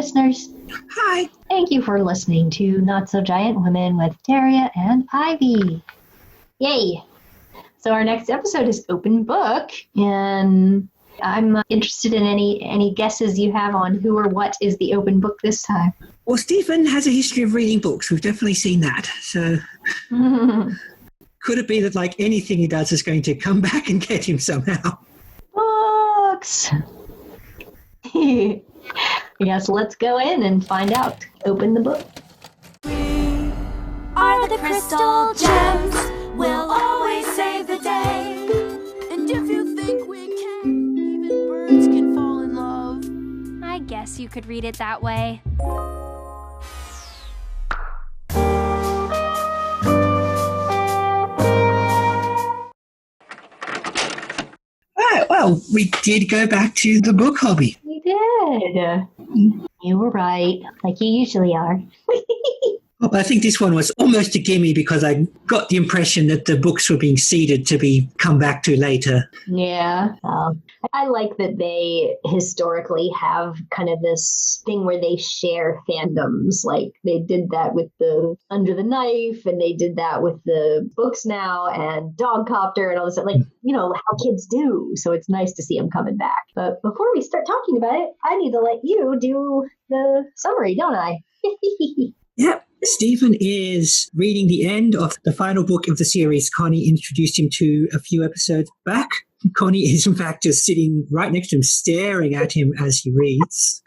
listeners. Hi. Thank you for listening to Not So Giant Women with Daria and Ivy. Yay! So our next episode is open book, and I'm interested in any guesses you have on who or what is the open book this time. Well, Steven has a history of reading books. We've definitely seen that. So could it be that like anything he does is going to come back and get him somehow? Books! Yes, let's go in and find out. Open the book. We are the crystal gems. We'll always save the day. And if you think we can, even birds can fall in love. I guess you could read it that way. Well, we did go back to the book hobby. We did. You were right, like you usually are. Well, I think this one was almost a gimme because I got the impression that the books were being seeded to be come back to later. Yeah. I like that they historically have kind of this thing where they share fandoms. Like they did that with the Under the Knife, and they did that with the books now and Dogcopter and all this stuff. Like, you know, how kids do. So it's nice to see them coming back. But before we start talking about it, I need to let you do the summary, don't I? Yep. Stephen is reading the end of the final book of the series Connie introduced him to a few episodes back. Connie is, in fact, just sitting right next to him, staring at him as he reads.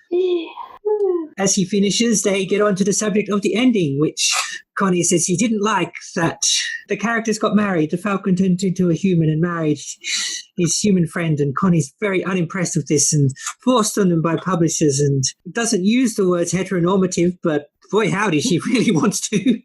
As he finishes, they get on to the subject of the ending, which Connie says he didn't like, that the characters got married. The Falcon turned into a human and married his human friend, and Connie's very unimpressed with this and forced on them by publishers and doesn't use the words heteronormative, but boy, howdy, she really wants to.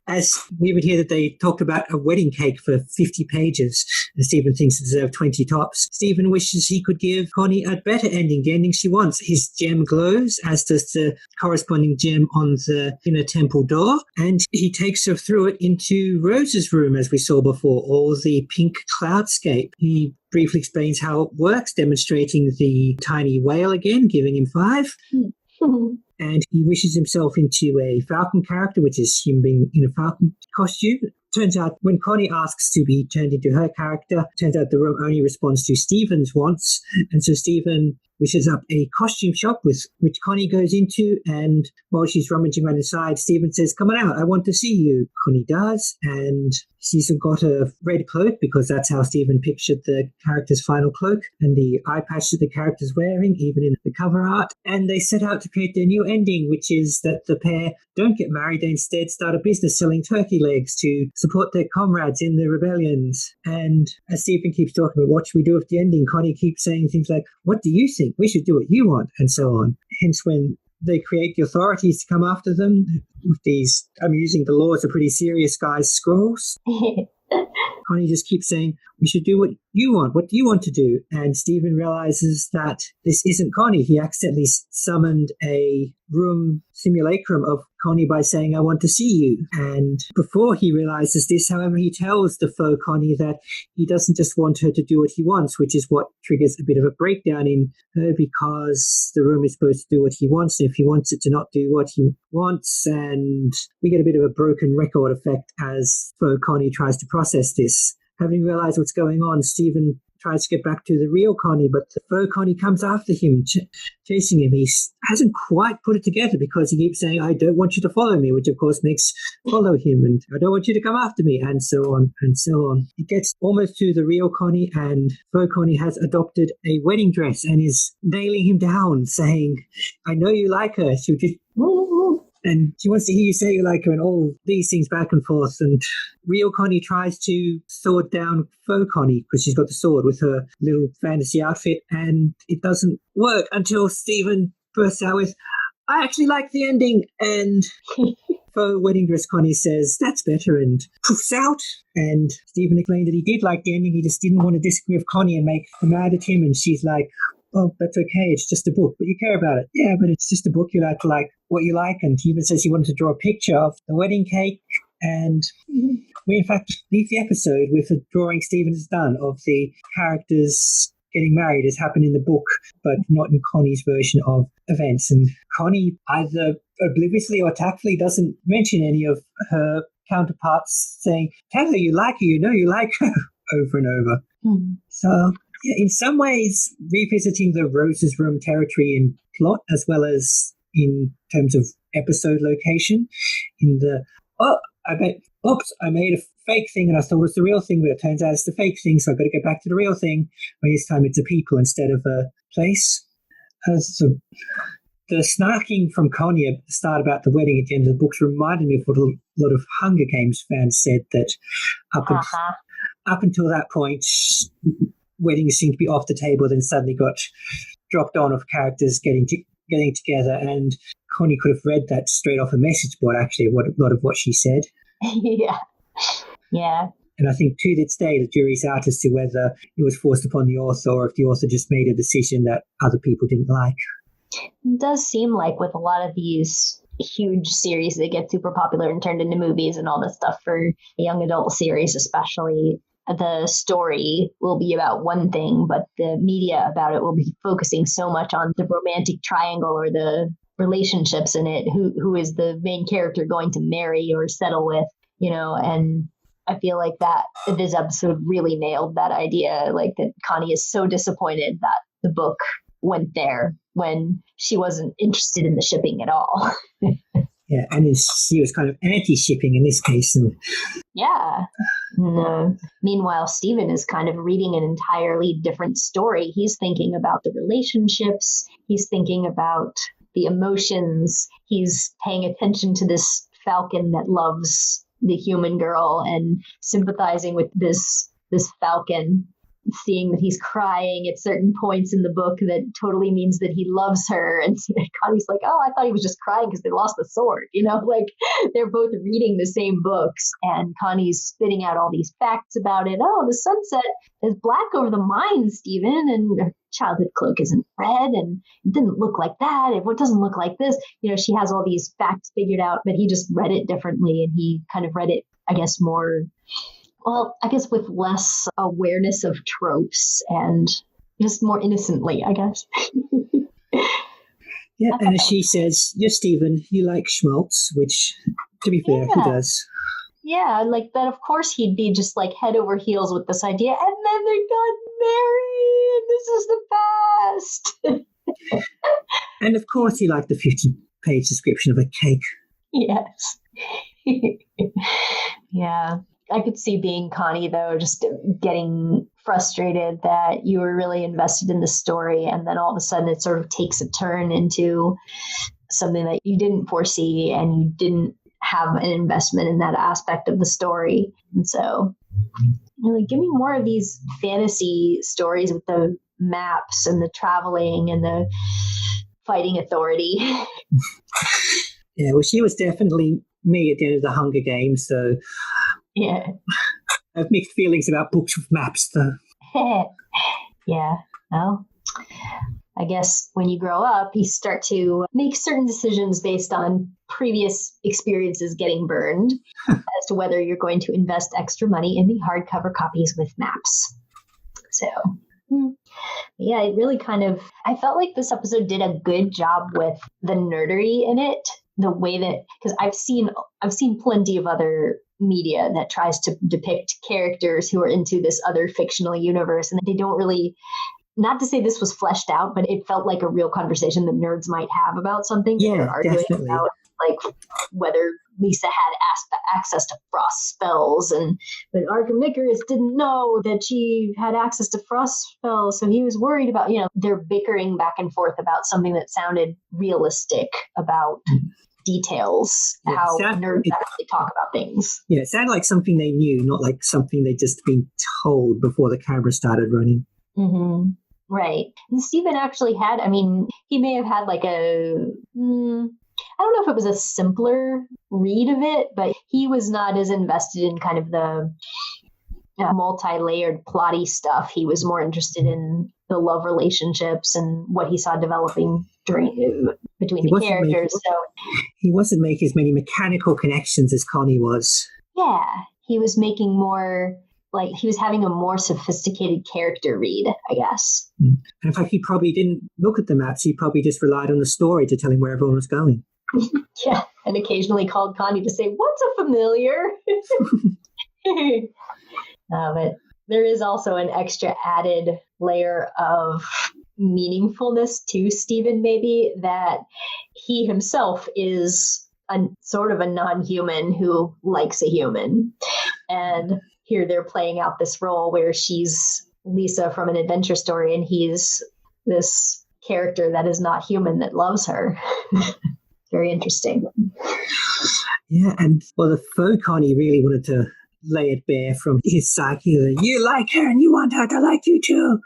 As we would hear that they talked about a wedding cake for 50 pages, and Stephen thinks it deserved 20 tops. Stephen wishes he could give Connie a better ending, the ending she wants. His gem glows, as does the corresponding gem on the inner temple door, and he takes her through it into Rose's room, as we saw before, all the pink cloudscape. He briefly explains how it works, demonstrating the tiny whale again, giving him 5. And he wishes himself into a Falcon character, which is him being in a Falcon costume. Turns out when Connie asks to be turned into her character, turns out the room only responds to Stephen's wants. And so Stephen wishes up a costume shop which Connie goes into, and while she's rummaging around inside, Stephen says, "Come on out, I want to see you." Connie does, and she's got a red cloak because that's how Stephen pictured the character's final cloak, and the eye patch that the character's wearing, even in the cover art. And they set out to create their new ending, which is that the pair don't get married, they instead start a business selling turkey legs to support their comrades in the rebellions. And as Stephen keeps talking about what should we do with the ending, Connie keeps saying things like, "What do you think? We should do what you want," and so on. Hence when they create the authorities to come after them with these, I'm using the law as a pretty serious guy's scrolls. Connie just keeps saying, "We should do what you want. What do you want to do?" And Stephen realizes that this isn't Connie. He accidentally summoned a room simulacrum of Connie by saying, "I want to see you." And before he realizes this, however, he tells the faux Connie that he doesn't just want her to do what he wants, which is what triggers a bit of a breakdown in her, because the room is supposed to do what he wants, and if he wants it to not do what he wants, and we get a bit of a broken record effect as faux Connie tries to process this. Having realized what's going on, Stephen tries to get back to the real Connie, but the faux Connie comes after him, chasing him. He hasn't quite put it together because he keeps saying, "I don't want you to follow me," which of course makes follow him, and "I don't want you to come after me," and so on and so on. He gets almost to the real Connie, and faux Connie has adopted a wedding dress and is nailing him down, saying, "I know you like her. She'll just..." And she wants to hear you say you like her, and all these things back and forth. And real Connie tries to sword down faux Connie because she's got the sword with her little fantasy outfit, and it doesn't work until Stephen bursts out with, "I actually like the ending." And faux wedding dress Connie says, "That's better," and poofs out. And Stephen explained that he did like the ending. He just didn't want to disagree with Connie and make her mad at him. And she's like, "Oh, that's okay. It's just a book, but you care about it." "Yeah, but it's just a book. You like what you like." And he even says he wanted to draw a picture of the wedding cake. And we, in fact, leave the episode with a drawing Stephen has done of the characters getting married has happened in the book, but not in Connie's version of events. And Connie, either obliviously or tactfully, doesn't mention any of her counterparts saying, tell her you like her, you know you like her, over and over. So, yeah, in some ways, revisiting the Rose's Room territory in plot as well as in terms of episode location. I made a fake thing and I thought it was the real thing, but it turns out it's the fake thing, so I've got to get back to the real thing, when this time it's a people instead of a place. So the snarking from Connie at the start about the wedding at the end of the books reminded me of what a lot of Hunger Games fans said, that up until that point, weddings seemed to be off the table, then suddenly got dropped on of characters getting together, and Connie could have read that straight off a message board, actually, a lot of what she said. Yeah. And I think to this day, the jury's out as to whether it was forced upon the author or if the author just made a decision that other people didn't like. It does seem like with a lot of these huge series that get super popular and turned into movies and all this stuff, for a young adult series especially, the story will be about one thing, but the media about it will be focusing so much on the romantic triangle or the relationships in it, who is the main character going to marry or settle with, and I feel like that this episode really nailed that idea, like that Connie is so disappointed that the book went there when she wasn't interested in the shipping at all. Yeah, and she was kind of anti-shipping in this case. And yeah. Meanwhile, Steven is kind of reading an entirely different story. He's thinking about the relationships. He's thinking about the emotions. He's paying attention to this falcon that loves the human girl and sympathizing with this falcon, seeing that he's crying at certain points in the book that totally means that he loves her. And Connie's like, oh, I thought he was just crying because they lost the sword. Like they're both reading the same books, and Connie's spitting out all these facts about it. Oh, the sunset is black over the mine, Steven, and her childhood cloak isn't red, and it didn't look like that. It doesn't look like this. She has all these facts figured out, but he just read it differently, and he kind of read it, I guess, with less awareness of tropes and just more innocently, I guess. Yeah, and as she says, you're Steven, you like schmaltz, which, to be fair, he does. Yeah, like that, of course he'd be just like head over heels with this idea, and then they got married, this is the best. And of course he liked the 50-page description of a cake. Yes. Yeah. I could see being Connie, though, just getting frustrated that you were really invested in the story, and then all of a sudden it sort of takes a turn into something that you didn't foresee, and you didn't have an investment in that aspect of the story. And so, give me more of these fantasy stories with the maps and the traveling and the fighting authority. Yeah, well, she was definitely me at the end of the Hunger Games, so... Yeah. I have mixed feelings about books with maps, though. Yeah. Well, I guess when you grow up, you start to make certain decisions based on previous experiences getting burned as to whether you're going to invest extra money in the hardcover copies with maps. So, yeah, it really I felt like this episode did a good job with the nerdery in it. The way that, because I've seen plenty of other media that tries to depict characters who are into this other fictional universe, and they don't really, not to say this was fleshed out, but it felt like a real conversation that nerds might have about something. Yeah, they're arguing definitely. about like whether Lisa had access to frost spells, but Arkham Icarus didn't know that she had access to frost spells, so he was worried about, they're bickering back and forth about something that sounded realistic about details, how nerds actually talk about things. Yeah, it sounded like something they knew, not like something they'd just been told before the camera started running. Mm-hmm. Right. And Steven actually had, he may have had like I don't know if it was a simpler read of it, but he was not as invested in kind of the multi-layered plotty stuff. He was more interested in the love relationships and what he saw developing between the characters. He wasn't making as many mechanical connections as Connie was. Yeah, he was making more like he was having a more sophisticated character read, I guess. And in fact, he probably didn't look at the maps. He probably just relied on the story to tell him where everyone was going. Yeah, and occasionally called Connie to say, "What's a familiar?" But there is also an extra added layer of meaningfulness to Steven, maybe, that he himself is a sort of a non-human who likes a human. And here they're playing out this role where she's Lisa from an adventure story and he's this character that is not human that loves her. Very interesting. Yeah, and well, the faux Connie really wanted to lay it bare from his psyche. You like her and you want her to like you too.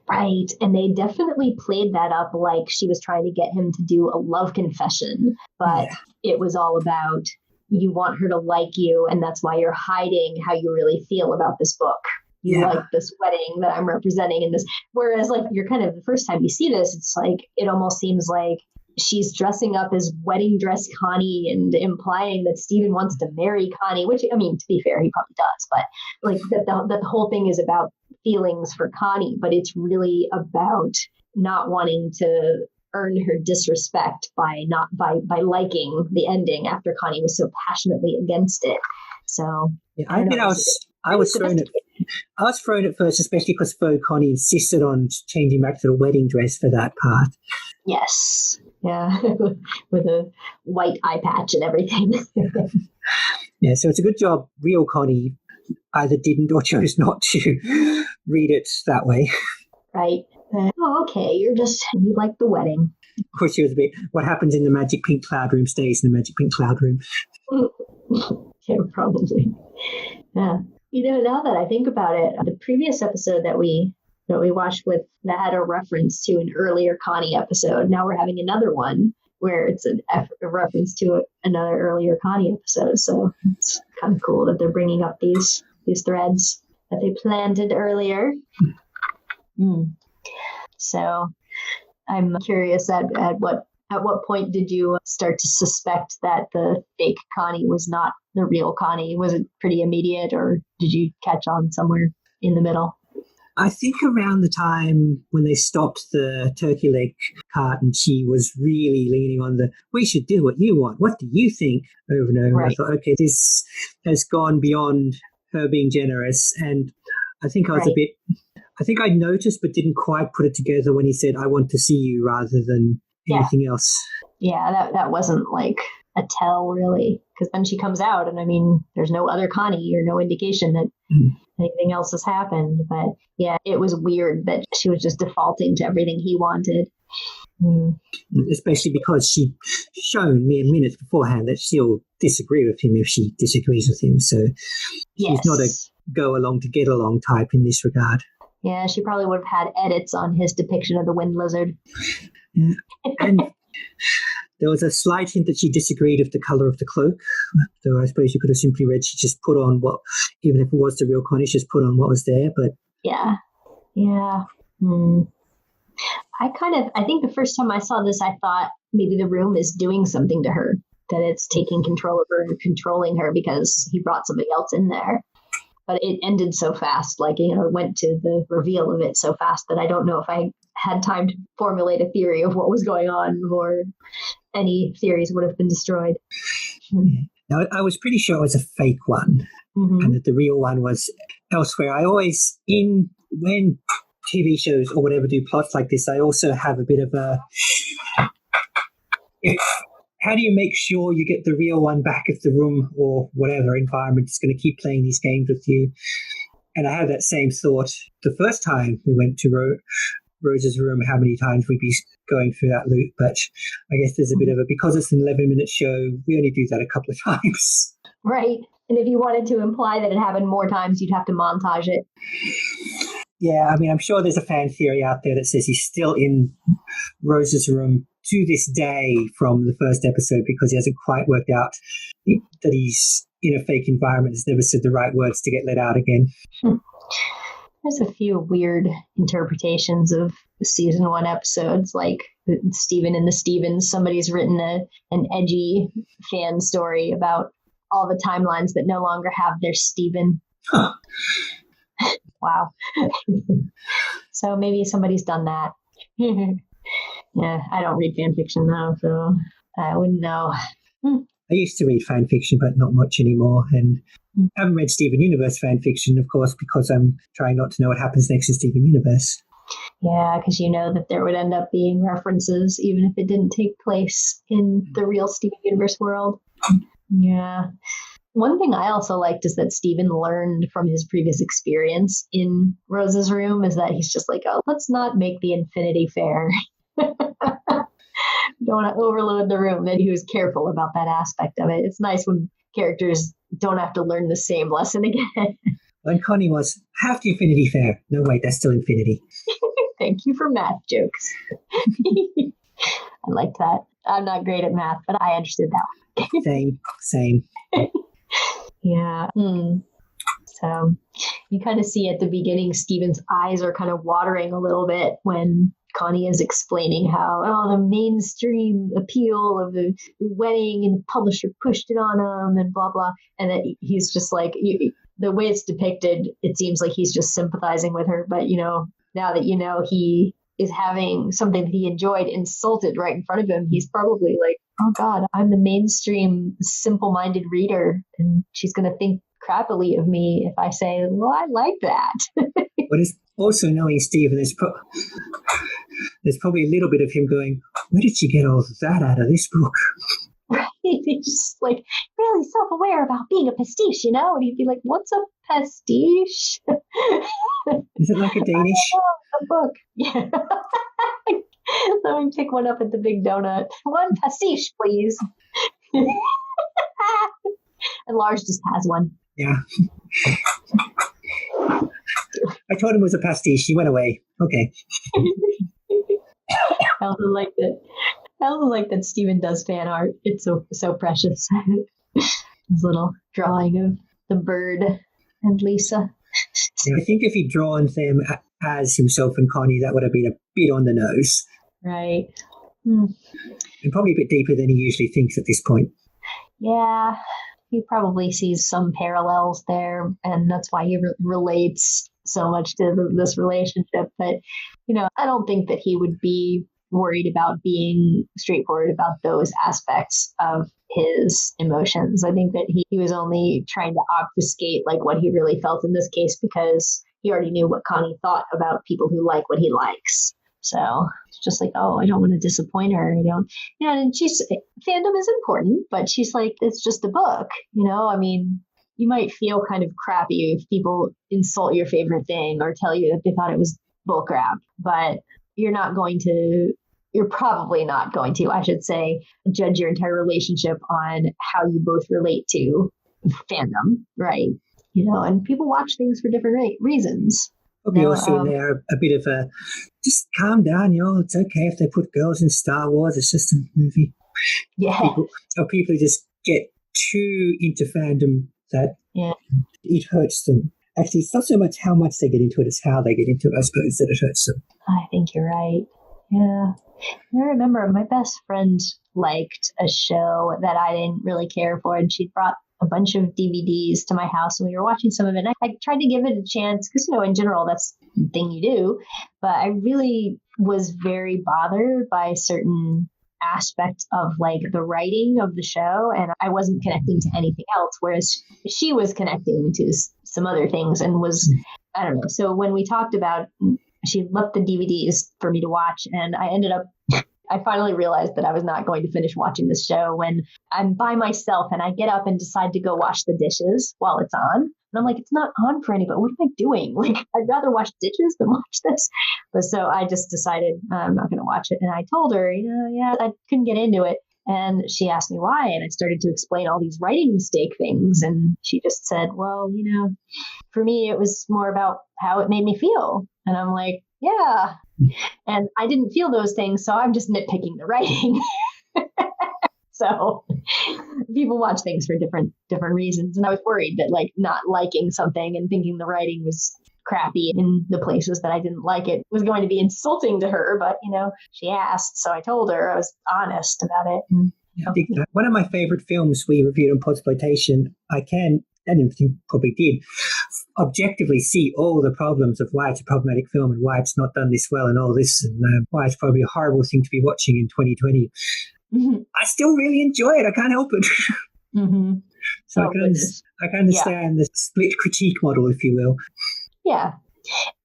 Right. And they definitely played that up like she was trying to get him to do a love confession. But it was all about you want her to like you, and that's why you're hiding how you really feel about this book. You like this wedding that I'm representing in this. Whereas, like, you're kind of the first time you see this, it's like it almost seems like she's dressing up as wedding dress Connie and implying that Steven wants to marry Connie, which, I mean, to be fair, he probably does. But like that the whole thing is about feelings for Connie, but it's really about not wanting to earn her disrespect by liking the ending after Connie was so passionately against it. So yeah, I was thrown at first, especially because faux Connie insisted on changing back to the wedding dress for that part. Yes. Yeah. With a white eye patch and everything. Yeah, so it's a good job real Connie either didn't or chose not to read it that way. Right. Okay, you like the wedding. Of course, she was a bit, what happens in the magic pink cloud room stays in the magic pink cloud room. Yeah, probably. Yeah. You know, now that I think about it, the previous episode that we watched with that had a reference to an earlier Connie episode. Now we're having another one where it's a reference to another earlier Connie episode. So it's kind of cool that they're bringing up these threads that they planted earlier. So I'm curious at what point did you start to suspect that the fake Connie was not the real Connie? Was it pretty immediate, or did you catch on somewhere in the middle? I think around the time when they stopped the turkey leg cart and she was really leaning on we should do what you want. What do you think? Over and over. Right. I thought, okay, this has gone beyond her being generous. And I think I was I think I noticed but didn't quite put it together when he said, I want to see you rather than anything else. Yeah, that wasn't like a tell really, because then she comes out and I mean, there's no other Connie or no indication that anything else has happened. But yeah, it was weird that she was just defaulting to everything he wanted. Especially because she'd shown mere minutes beforehand that she'll disagree with him if she disagrees with him. So she's not a go along to get along type in this regard. Yeah, she probably would have had edits on his depiction of the wind lizard. Yeah. And there was a slight hint that she disagreed with the colour of the cloak. So I suppose you could have simply read she just put on what, even if it was the real Connie, she just put on what was there. But yeah. I think the first time I saw this, I thought maybe the room is doing something to her, that it's taking control of her and controlling her because he brought somebody else in there. But it ended so fast, it went to the reveal of it so fast that I don't know if I had time to formulate a theory of what was going on or any theories would have been destroyed. Now, I was pretty sure it was a fake one and that the real one was elsewhere. I always, when TV shows or whatever do plots like this, I also have a bit of how do you make sure you get the real one back if the room or whatever environment is going to keep playing these games with you? And I had that same thought the first time we went to Rose's room, how many times we'd be going through that loop. But I guess there's a bit of because it's an 11-minute show, we only do that a couple of times. Right. And if you wanted to imply that it happened more times, you'd have to montage it. Yeah, I mean, I'm sure there's a fan theory out there that says he's still in Rose's room to this day from the first episode because he hasn't quite worked out that he's in a fake environment, has never said the right words to get let out again. There's a few weird interpretations of the season 1 episodes, like Steven and the Stevens. Somebody's written an edgy fan story about all the timelines that no longer have their Steven. Huh. Wow. So maybe somebody's done that. Yeah, I don't read fan fiction though, so I wouldn't know. I used to read fan fiction, but not much anymore. And I haven't read Steven Universe fan fiction, of course, because I'm trying not to know what happens next in Steven Universe. Yeah, because you know that there would end up being references, even if it didn't take place in the real Steven Universe world. Yeah. One thing I also liked is that Steven learned from his previous experience in Rose's room is that he's just like, oh, let's not make the Infinity Fair. Don't want to overload the room. That he was careful about that aspect of it. It's nice when characters don't have to learn the same lesson again. When Connie was, half the Infinity Fair. No, wait, that's still Infinity. Thank you for math jokes. I liked that. I'm not great at math, but I understood that one. Same. Yeah. So you kind of see at the beginning, Steven's eyes are kind of watering a little bit when Connie is explaining how, the mainstream appeal of the wedding and the publisher pushed it on him and blah, blah. And that he's just like, the way it's depicted, it seems like he's just sympathizing with her. But, now that he is having something that he enjoyed insulted right in front of him, he's probably like, oh God, I'm the mainstream simple-minded reader, and she's going to think crappily of me if I say, well, I like that. But it's also knowing Steven, there's probably a little bit of him going, where did you get all that out of this book? Right? He's just like really self-aware about being a pastiche, and he'd be like, what's a pastiche? Is it like a Danish? A book. Yeah. Let me pick one up at the Big Donut. One pastiche, please. And Lars just has one. Yeah. I told him it was a pastiche. He went away. Okay. I also like that Steven does fan art. It's so precious. His little drawing of the bird and Lisa. Yeah, I think if he'd drawn them as himself and Connie, that would have been a bit on the nose. Right. And probably a bit deeper than he usually thinks at this point. Yeah, he probably sees some parallels there, and that's why he relates so much to this relationship. But, I don't think that he would be worried about being straightforward about those aspects of his emotions. I think that he was only trying to obfuscate like what he really felt in this case because he already knew what Connie thought about people who like what he likes. So it's just like, oh, I don't want to disappoint her. I don't, and fandom is important, but she's like, it's just a book, I mean, you might feel kind of crappy if people insult your favorite thing or tell you that they thought it was bullcrap, but you're probably not going to, I should say, judge your entire relationship on how you both relate to fandom, right? And people watch things for different reasons. Probably also in there a bit of a, just calm down, it's okay if they put girls in Star Wars, it's just a movie. Yeah. People just get too into fandom that it hurts them. Actually, it's not so much how much they get into it, it's how they get into it, I suppose, that it hurts them. I think you're right. Yeah. I remember my best friend liked a show that I didn't really care for, and she brought a bunch of DVDs to my house, and we were watching some of it. And I tried to give it a chance because, in general, that's the thing you do. But I really was very bothered by certain aspects of like the writing of the show, and I wasn't connecting to anything else, whereas she was connecting to some other things and was, I don't know. So when we talked about, she left the DVDs for me to watch, and I finally realized that I was not going to finish watching this show when I'm by myself and I get up and decide to go wash the dishes while it's on. And I'm like, it's not on for anybody. What am I doing? Like, I'd rather wash dishes than watch this. But so I just decided I'm not going to watch it. And I told her, I couldn't get into it. And she asked me why. And I started to explain all these writing mistake things. And she just said, well, for me, it was more about how it made me feel. And I'm like, yeah. And I didn't feel those things, so I'm just nitpicking the writing. So people watch things for different reasons. And I was worried that like not liking something and thinking the writing was crappy in the places that I didn't like it was going to be insulting to her. But, she asked, so I told her I was honest about it. And, I think one of my favorite films we reviewed on Podsploitation, I didn't think probably did, objectively see all the problems of why it's a problematic film and why it's not done this well and all this, and why it's probably a horrible thing to be watching in 2020. Mm-hmm. I still really enjoy it. I can't help it. Mm-hmm. So I can understand the split critique model, if you will. Yeah.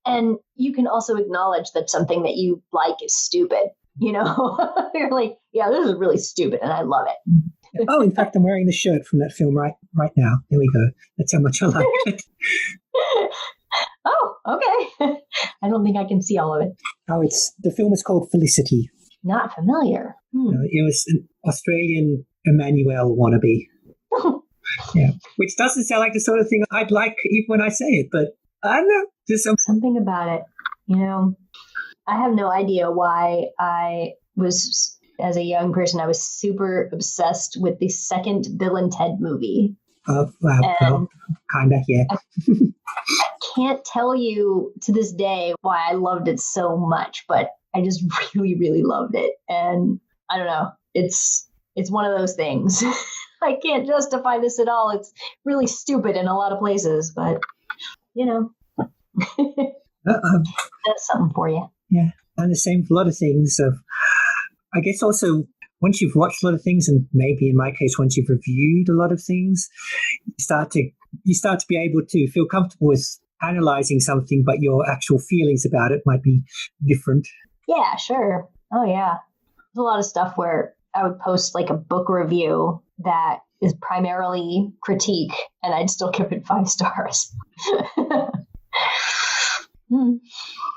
And you can also acknowledge that something that you like is stupid. You know, you're like, yeah, this is really stupid and I love it. Oh, in fact, I'm wearing the shirt from that film right now. There we go. That's how much I like it. Oh, okay. I don't think I can see all of it. Oh, the film is called Felicity. Not familiar. It was an Australian Emmanuel wannabe. Yeah, which doesn't sound like the sort of thing I'd like even when I say it, but I don't know. There's something about it. You know, I have no idea why I was, as a young person, I was super obsessed with the second Bill and Ted movie. Oh, well, kind of, yeah. I can't tell you to this day why I loved it so much, but I just really, really loved it. And I don't know, it's one of those things. I can't justify this at all. It's really stupid in a lot of places, but, you know, that's something for you. Yeah, and the same for a lot of things. I guess also, once you've watched a lot of things, and maybe in my case, once you've reviewed a lot of things, you start to be able to feel comfortable with analyzing something, but your actual feelings about it might be different. Yeah, sure. Oh, yeah. There's a lot of stuff where I would post like a book review that is primarily critique, and I'd still give it 5 stars. I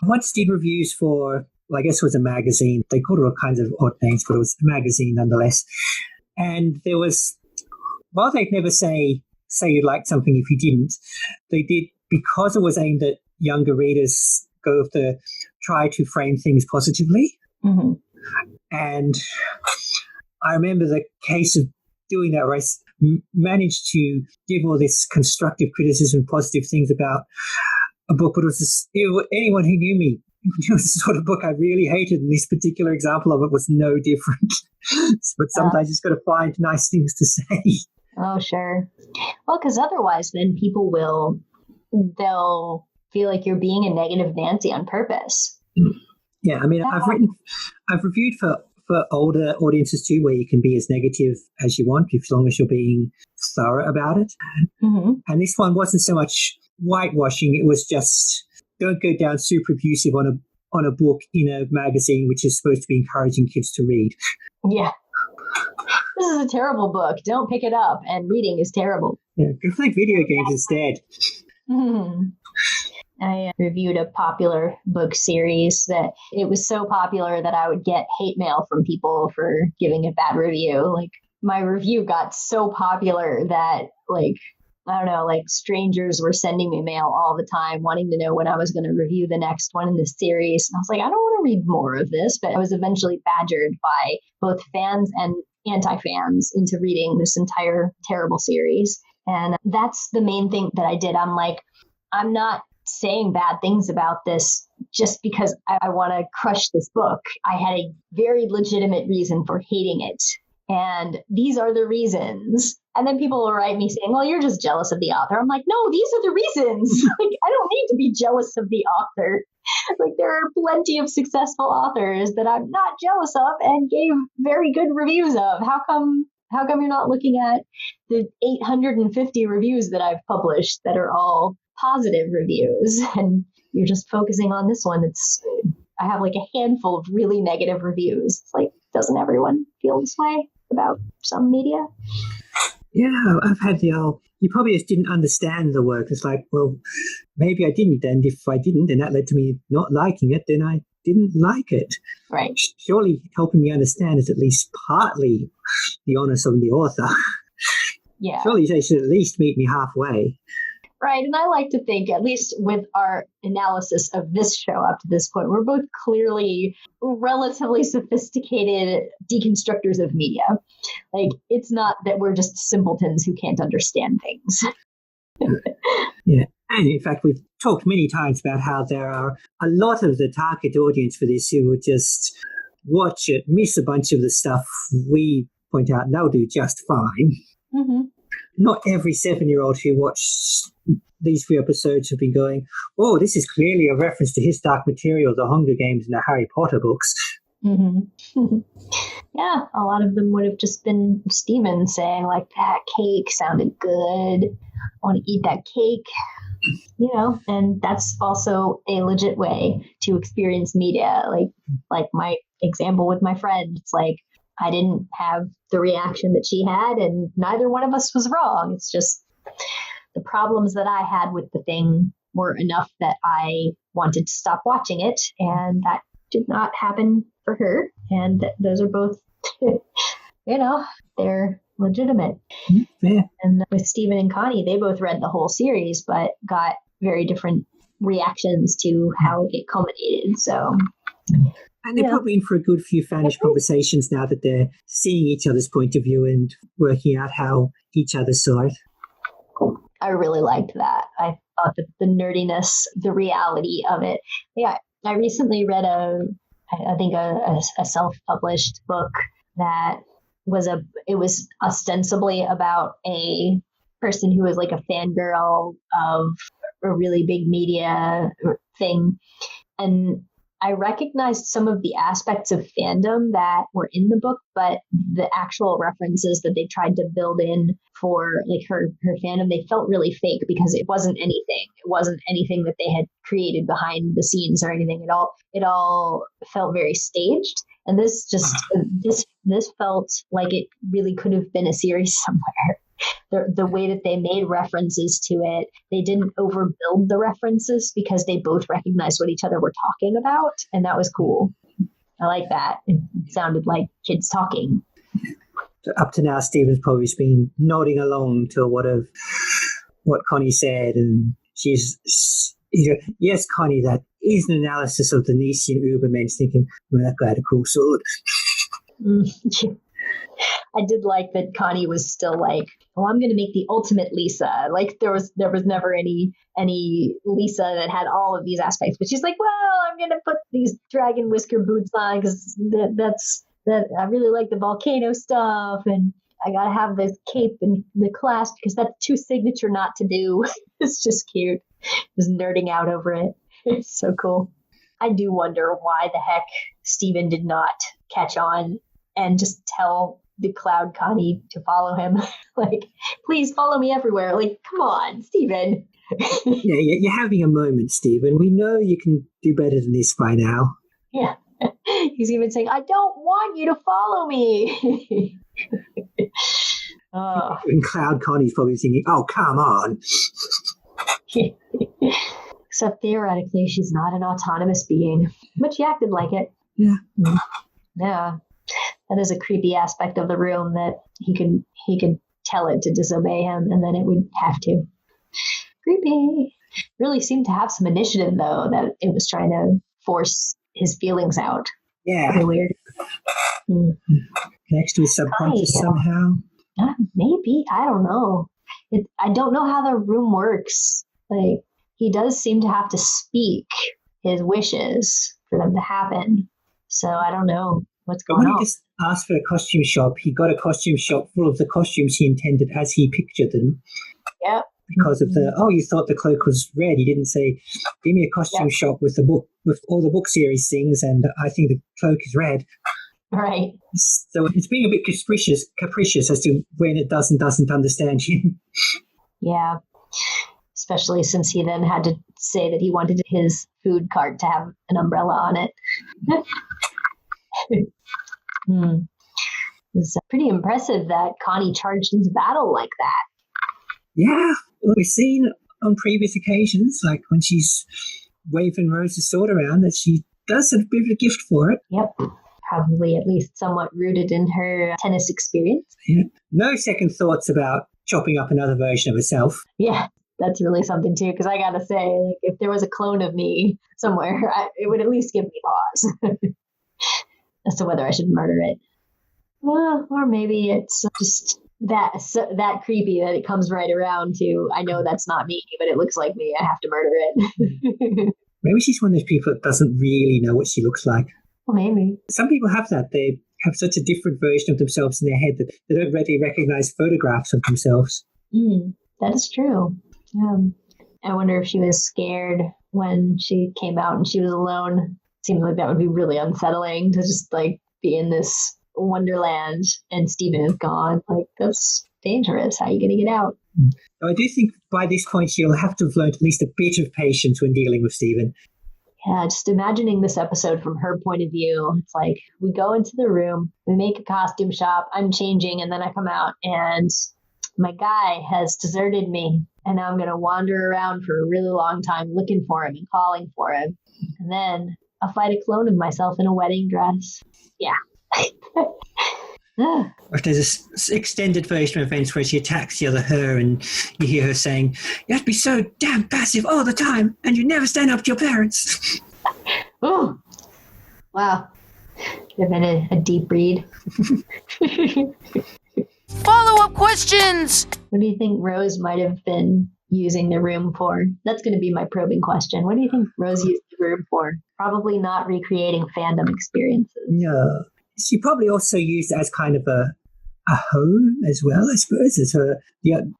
once did reviews for, well, I guess it was a magazine. They called it all kinds of odd names, but it was a magazine nonetheless. And there was, while they'd never say you liked something if you didn't, they did, because it was aimed at younger readers, go to try to frame things positively. Mm-hmm. And I remember the case of doing that where I managed to give all this constructive criticism, positive things about a book, but anyone who knew me, it was the sort of book I really hated, and this particular example of it was no different. But sometimes you just got to find nice things to say. Oh, sure. Well, because otherwise then people they'll feel like you're being a negative Nancy on purpose. Yeah, I mean, I've reviewed for older audiences too, where you can be as negative as you want, as long as you're being thorough about it. Mm-hmm. And this one wasn't so much whitewashing; it was just don't go down super abusive on a book in a magazine which is supposed to be encouraging kids to read. Yeah, this is a terrible book. Don't pick it up. And reading is terrible. Yeah, go play video games instead. Mm-hmm. I reviewed a popular book series that it was so popular that I would get hate mail from people for giving a bad review. Like, my review got so popular that, like, I don't know, like strangers were sending me mail all the time wanting to know when I was going to review the next one in the series. And I was like, I don't want to read more of this. But I was eventually badgered by both fans and anti-fans into reading this entire terrible series. And that's the main thing that I did. I'm like, I'm not saying bad things about this just because I want to crush this book. I had a very legitimate reason for hating it. And these are the reasons. And then people will write me saying, well, you're just jealous of the author. I'm like, no, these are the reasons. Like, I don't need to be jealous of the author. Like, there are plenty of successful authors that I'm not jealous of and gave very good reviews of. How come you're not looking at the 850 reviews that I've published that are all positive reviews, and you're just focusing on this one? I have like a handful of really negative reviews. It's like, doesn't everyone feel this way about some media? Yeah, I've had you probably just didn't understand the work. It's like, well, maybe I didn't, and if I didn't, and that led to me not liking it, then I didn't like it. Right. Surely helping me understand is at least partly the onus of the author. Yeah. Surely they should at least meet me halfway. Right. And I like to think, at least with our analysis of this show up to this point, we're both clearly relatively sophisticated deconstructors of media. Like, it's not that we're just simpletons who can't understand things. Yeah. And in fact, we've talked many times about how there are a lot of the target audience for this who would just watch it, miss a bunch of the stuff we point out, and they'll do just fine. Mm-hmm. Not every 7-year-old who watched these few episodes have been going, oh, this is clearly a reference to his Dark Material, the Hunger Games, and the Harry Potter books. Mm-hmm. Yeah, a lot of them would have just been Steven saying, like, that cake sounded good. I want to eat that cake. You know, and that's also a legit way to experience media. Like my example with my friend, it's like I didn't have the reaction that she had, and neither one of us was wrong. It's just the problems that I had with the thing were enough that I wanted to stop watching it, and that did not happen for her. And those are both, you know, they're legitimate. Yeah. And with Steven and Connie, they both read the whole series, but got very different reactions to how it culminated. So, and they're probably in for a good few fanish conversations now that they're seeing each other's point of view and working out how each other saw it. I really liked that. I thought that the nerdiness, the reality of it. Yeah, I recently read a self-published book that it was ostensibly about a person who was like a fangirl of a really big media thing. And I recognized some of the aspects of fandom that were in the book, but the actual references that they tried to build in for like her fandom, they felt really fake because it wasn't anything. It wasn't anything that they had created behind the scenes or anything at all. It all felt very staged. And this felt like it really could have been a series somewhere. The way that they made references to it, they didn't overbuild the references because they both recognized what each other were talking about. And that was cool. I like that. It sounded like kids talking. So up to now, Steven's probably been nodding along to what Connie said. And she's, yes, Connie, that is an analysis of the Nisian Ubermensch, thinking, well, that guy had a cool sword. I did like that Connie was still like, oh, I'm going to make the ultimate Lisa. Like there was never any Lisa that had all of these aspects, but she's like, well, I'm going to put these dragon whisker boots on because that I really like the volcano stuff, and I got to have this cape and the clasp because that's too signature not to do. It's just cute. Just nerding out over it. It's so cool. I do wonder why the heck Steven did not catch on and just tell the Cloud Connie to follow him. Like, please follow me everywhere. Like, come on, Steven. Yeah, you're having a moment, Steven. We know you can do better than this by now. Yeah. He's even saying, I don't want you to follow me. Oh. And Cloud Connie's probably thinking, oh, come on. Except theoretically, she's not an autonomous being. But she acted like it. Yeah. Yeah. That is a creepy aspect of the room that he could tell it to disobey him and then it would have to. Creepy. Really seemed to have some initiative though, that it was trying to force his feelings out. Yeah. Really weird. Connects to his subconscious somehow. Maybe. I don't know. I don't know how the room works. Like, he does seem to have to speak his wishes for them to happen. So I don't know what's going on. He just asked for a costume shop. He got a costume shop full of the costumes he intended as he pictured them. Yep. Because of you thought the cloak was red. He didn't say, give me a costume shop with the book, with all the book series things, and I think the cloak is red. Right. So it's being a bit capricious as to when it doesn't understand him. Yeah. Especially since he then had to say that he wanted his food cart to have an umbrella on it. It's pretty impressive that Connie charged into battle like that. Yeah. Well, we've seen on previous occasions, like when she's waving Rose's sword around, that she does have a bit of a gift for it. Yep. Probably at least somewhat rooted in her tennis experience. Yeah. No second thoughts about chopping up another version of herself. Yeah, that's really something too, because I gotta say, like, if there was a clone of me somewhere, it would at least give me pause as to whether I should murder it. Or maybe it's just that creepy that it comes right around to, I know that's not me, but it looks like me, I have to murder it. Maybe she's one of those people that doesn't really know what she looks like. Well, maybe. Some people have that. They have such a different version of themselves in their head that they don't readily recognize photographs of themselves. That is true. Yeah. I wonder if she was scared when she came out and she was alone. Seems like that would be really unsettling to just like be in this wonderland and Steven is gone. Like, that's dangerous. How are you going to get out? I do think by this point she'll have to have learned at least a bit of patience when dealing with Steven. Yeah, just imagining this episode from her point of view. It's like we go into the room, we make a costume shop, I'm changing, and then I come out and my guy has deserted me. And now I'm going to wander around for a really long time looking for him and calling for him. And then I'll fight a clone of myself in a wedding dress. Yeah. Or if there's this extended version of events where she attacks the other her and you hear her saying, "You have to be so damn passive all the time and you never stand up to your parents." Oh, wow. Could have been a deep read. Follow-up questions! What do you think Rose might have been using the room for? That's going to be my probing question. What do you think Rose used the room for? Probably not recreating fandom experiences. No. She probably also used it as kind of a home as well, I suppose, as her,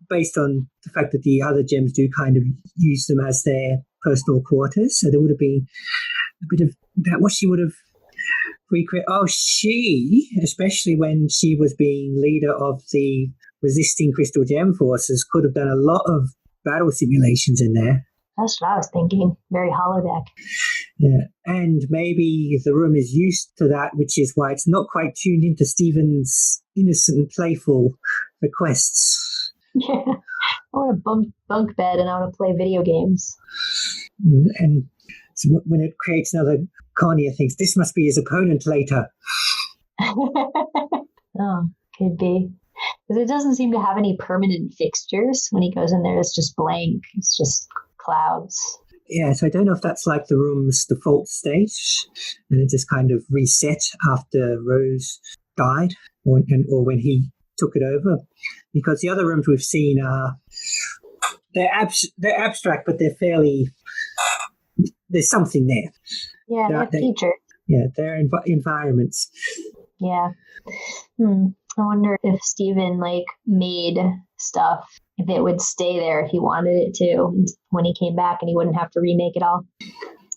based on the fact that the other gems do kind of use them as their personal quarters. So there would have been a bit of that. What she would have recreated. Oh, she, especially when she was being leader of the resisting Crystal Gem forces, could have done a lot of battle simulations in there. That's what I was thinking. Very holodeck. Yeah, and maybe the room is used to that, which is why it's not quite tuned into Steven's innocent and playful requests. Yeah, I want a bunk bed and I want to play video games. And so when it creates another Connie, thinks this must be his opponent later. Oh, could be. Because it doesn't seem to have any permanent fixtures. When he goes in there, it's just blank. It's just clouds. Yeah, so I don't know if that's like the room's default state and it just kind of reset after Rose died or when he took it over. Because the other rooms we've seen are, they're abstract, but they're fairly, there's something there. Yeah, they're featured. Yeah, they're environments. Yeah. I wonder if Steven made stuff, if it would stay there if he wanted it to when he came back and he wouldn't have to remake it all.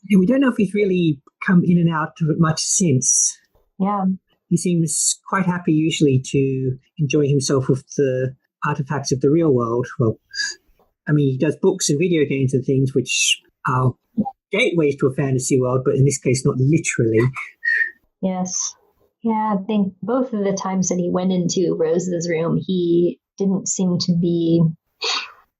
Yeah, we don't know if he's really come in and out of it much since. Yeah. He seems quite happy usually to enjoy himself with the artifacts of the real world. Well, I mean, he does books and video games and things which are gateways to a fantasy world, but in this case, not literally. Yes. Yeah, I think both of the times that he went into Rose's room, he didn't seem to be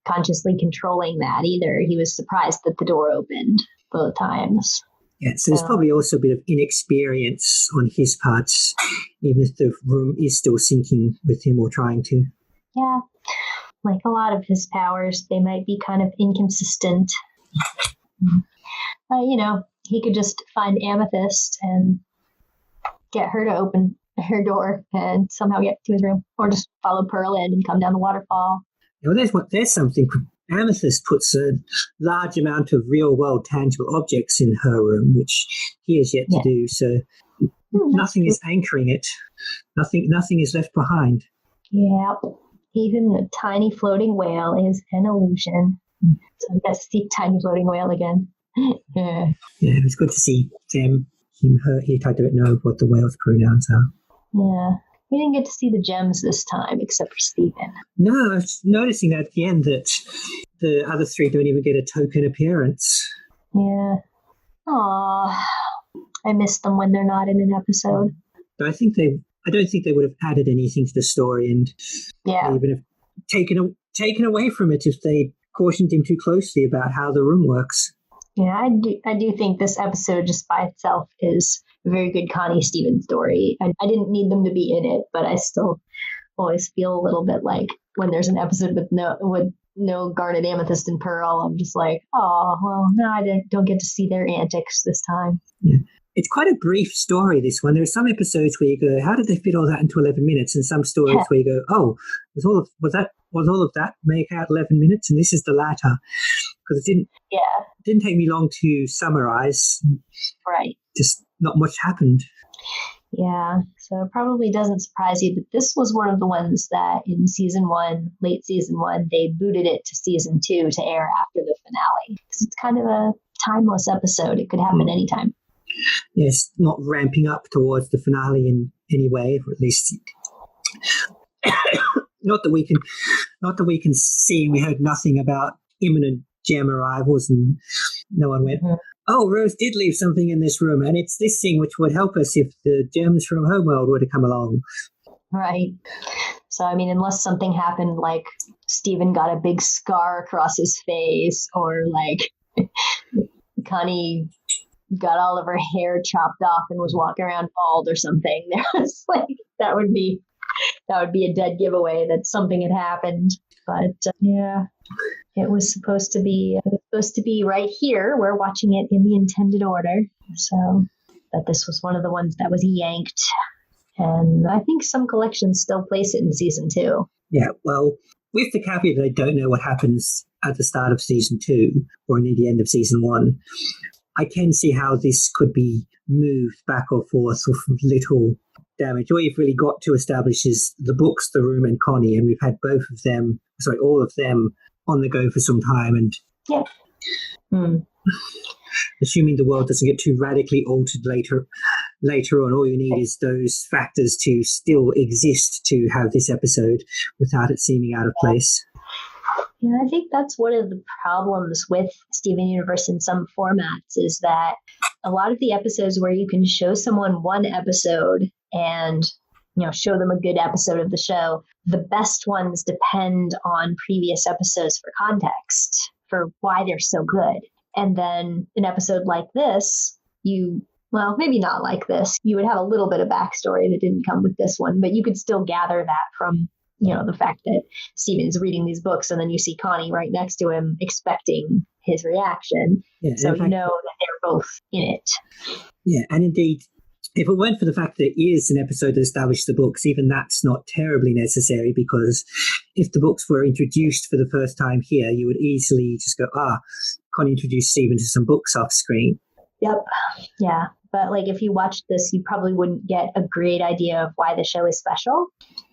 consciously controlling that either. He was surprised that the door opened both times. Yeah, so there's probably also a bit of inexperience on his part, even if the room is still syncing with him or trying to. Yeah, like a lot of his powers, they might be kind of inconsistent. He could just find Amethyst and get her to open her door and somehow get to his room, or just follow Pearl in and come down the waterfall. Well, there's something. Amethyst puts a large amount of real-world tangible objects in her room, which he has yet to do. So nothing is anchoring it. Nothing is left behind. Yeah, even a tiny floating whale is an illusion. So I guess see tiny floating whale again. Yeah, it was good to see them. Him, her. He tried to know what the whale's pronouns are. Yeah. We didn't get to see the gems this time, except for Steven. No, I was noticing at the end that the other three don't even get a token appearance. Yeah. Aww. I miss them when they're not in an episode. But I don't think they would have added anything to the story, and even have taken away from it if they cautioned him too closely about how the room works. Yeah, I do think this episode just by itself is a very good Connie Steven story. I didn't need them to be in it, but I still always feel a little bit like when there's an episode with no Garnet, Amethyst, and Pearl, I'm just like, oh, well, no, I don't get to see their antics this time. Yeah. It's quite a brief story, this one. There are some episodes where you go, how did they fit all that into 11 minutes? And some stories where you go, oh, was all of that make out 11 minutes? And this is the latter. Because it didn't take me long to summarize. Right. Just not much happened. Yeah, so it probably doesn't surprise you that this was one of the ones that in season 1, late season 1, they booted it to season 2 to air after the finale. Because it's kind of a timeless episode. It could happen anytime. Yes, not ramping up towards the finale in any way, or at least not that we can see. We heard nothing about imminent gem arrivals, and no one went, oh, Rose did leave something in this room, and it's this thing which would help us if the gems from Homeworld were to come along. Right. So, I mean, unless something happened like Steven got a big scar across his face, or like Connie got all of her hair chopped off and was walking around bald or something, there's like that would be a dead giveaway that something had happened. But yeah. It was supposed to be right here. We're watching it in the intended order. So, but this was one of the ones that was yanked. And I think some collections still place it in season 2. Yeah, well, with the caveat that I don't know what happens at the start of season 2 or near the end of season 1, I can see how this could be moved back or forth with little damage. All you've really got to establish is the books, the room, and Connie, and we've had all of them on the go for some time, and assuming the world doesn't get too radically altered later on, all you need is those factors to still exist to have this episode without it seeming out of place. Yeah, I think that's one of the problems with Steven Universe in some formats is that a lot of the episodes where you can show someone one episode and show them a good episode of the show, the best ones depend on previous episodes for context, for why they're so good. And then an episode like this, maybe not like this, you would have a little bit of backstory that didn't come with this one, but you could still gather that from, the fact that Steven is reading these books and then you see Connie right next to him expecting his reaction. Yeah, so you know that they're both in it. Yeah, and indeed, if it weren't for the fact that it is an episode that established the books, even that's not terribly necessary, because if the books were introduced for the first time here, you would easily just go, Connie introduced Steven to some books off screen. Yep. Yeah. But if you watched this, you probably wouldn't get a great idea of why the show is special.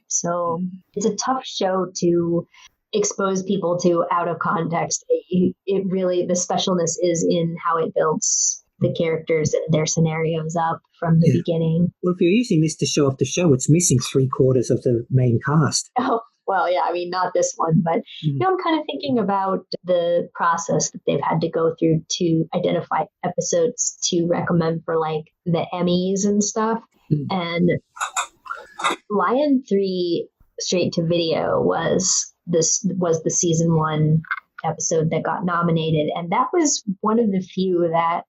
So it's a tough show to expose people to out of context. It really, the specialness is in how it builds the characters and their scenarios up from the beginning. Well, if you're using this to show off the show, it's missing 3/4 of the main cast. Oh, well, yeah, I mean, not this one, but I'm kind of thinking about the process that they've had to go through to identify episodes to recommend for the Emmys and stuff. And Lion 3 straight to video was the season 1 episode that got nominated, and that was one of the few that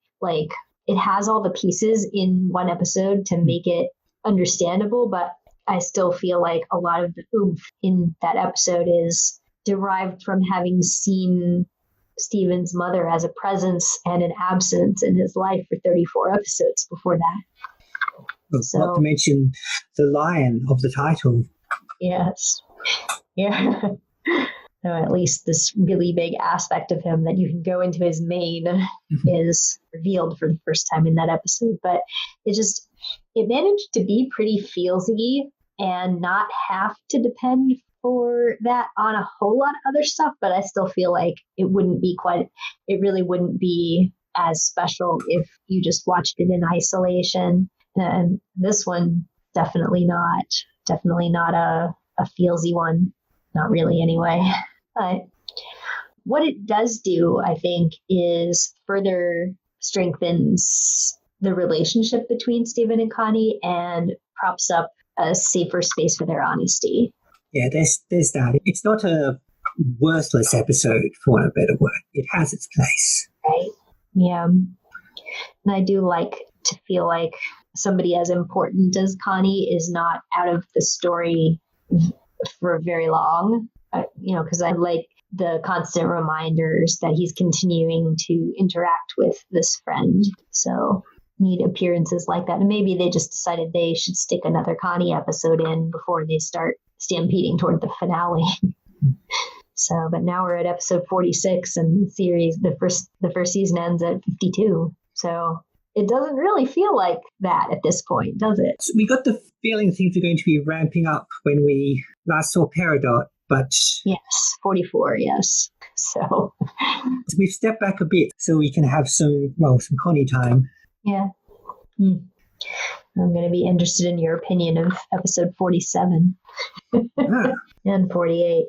it has all the pieces in one episode to make it understandable, but I still feel like a lot of the oomph in that episode is derived from having seen Steven's mother as a presence and an absence in his life for 34 episodes before that. Well, not to mention the lion of the title. Yes. Yeah. So at least this really big aspect of him that you can go into his mane is revealed for the first time in that episode. But it managed to be pretty feelsy and not have to depend for that on a whole lot of other stuff. But I still feel like it really wouldn't be as special if you just watched it in isolation. And this one, definitely not a feelsy one. Not really anyway. But what it does do, I think, is further strengthens the relationship between Steven and Connie and props up a safer space for their honesty. Yeah, there's that. It's not a worthless episode, for want of a better word. It has its place. Right. Yeah. And I do like to feel like somebody as important as Connie is not out of the story for very long, because I like the constant reminders that he's continuing to interact with this friend. So need appearances like that. And maybe they just decided they should stick another Connie episode in before they start stampeding toward the finale. So, but now we're at episode 46 and the series, the first season ends at 52. So it doesn't really feel like that at this point, does it? So we got the feeling things are going to be ramping up when we last saw Peridot, but Yes, 44, yes. So, we've stepped back a bit so we can have some Connie time. yeah. I'm going to be interested in your opinion of episode 47 and 48.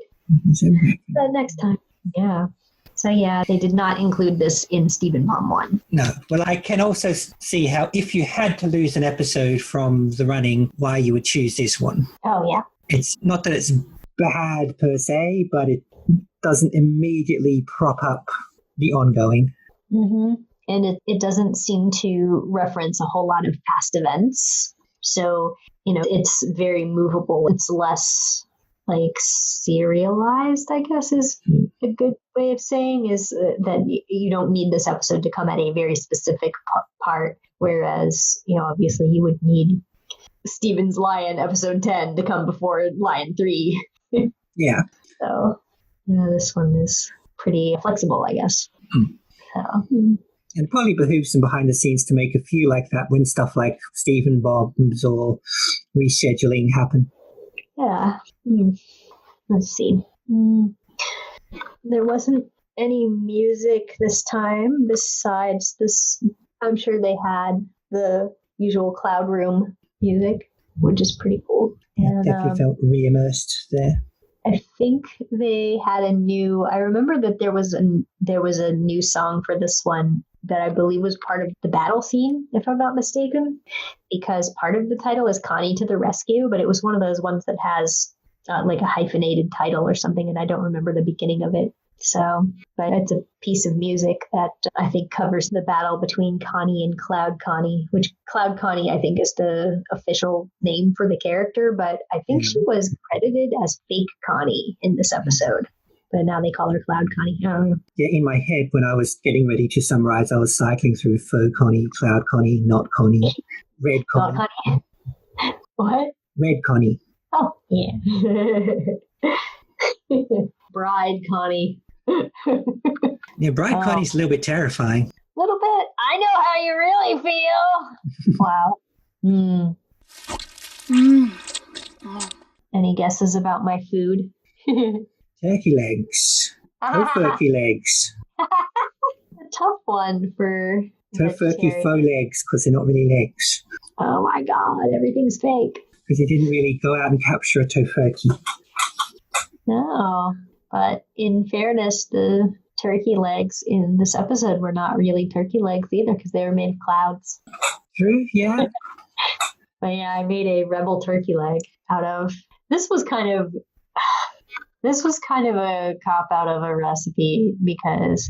But next time. Yeah. So, yeah, they did not include this in Steven Mom 1. No. Well, I can also see how if you had to lose an episode from the running, why you would choose this one. Oh, yeah. It's not that it's bad per se, but it doesn't immediately prop up the ongoing. Mm-hmm. And it doesn't seem to reference a whole lot of past events. So, it's very movable. It's less like serialized, I guess is a good way of saying, is that you don't need this episode to come at a very specific part. Whereas, obviously you would need Steven's Lion episode 10 to come before Lion 3. Yeah. So, this one is pretty flexible, I guess. So, And it probably behooves them behind the scenes to make a few like that when stuff like Steven Bobs or rescheduling happen. yeah. Let's see. There wasn't any music this time besides this. I'm sure they had the usual Cloud Room music, which is pretty cool. Yeah, definitely felt re-immersed there. I think they had I remember that there was a new song for this one that I believe was part of the battle scene, if I'm not mistaken, because part of the title is Connie to the Rescue, but it was one of those ones that has like a hyphenated title or something, and I don't remember the beginning of it. So, but it's a piece of music that I think covers the battle between Connie and Cloud Connie, which Cloud Connie, I think, is the official name for the character, but I think she was credited as fake Connie in this episode. But now they call her Cloud Connie. Yeah, in my head, when I was getting ready to summarize, I was cycling through Faux Connie, Cloud Connie, Not Connie, Red Connie. Not Connie. What? Red Connie. Oh, yeah. Bride Connie. Yeah, Bride Connie's a little bit terrifying. A little bit. I know how you really feel. Wow. Any guesses about my food? Turkey legs. Tofurkey legs. A tough one for Tofurkey faux legs, because they're not really legs. Oh my god, everything's fake. Because they didn't really go out and capture a tofurkey. No, but in fairness, the turkey legs in this episode were not really turkey legs either, because they were made of clouds. True, yeah. But yeah, I made a rebel turkey leg out of... This was kind of a cop out of a recipe, because